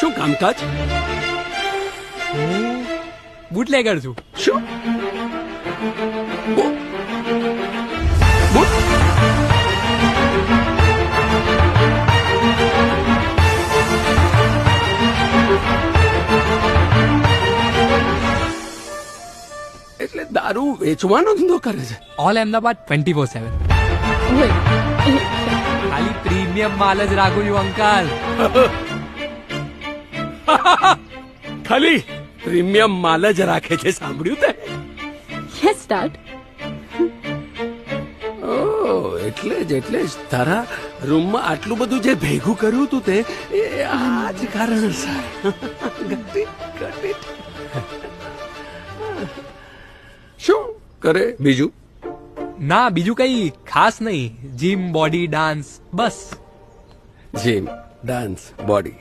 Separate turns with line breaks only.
શું કામકાજ?
હું બુટલેગર છું.
શું? બુટ? એટલે દારૂ વેચવાનો ધંધો કરે છે?
ઓલ અહેમદાબાદ 24/7. ખાલી પ્રીમિયમ માલ જ રાખું છું અંકલ.
ખાલી પ્રીમિયમ માલ જ રાખે છે, સાંભળ્યું તે?
Yes start.
એટલે જ તારા રૂમમાં આટલું બધું જે ભેગું કર્યું તું તે એ આ જ કારણસર. Got it, got it. શું કરે બીજું?
ના, બીજું કઈ ખાસ નહીં. જીમ, બોડી, ડાન્સ, બસ.
Gym, dance, body.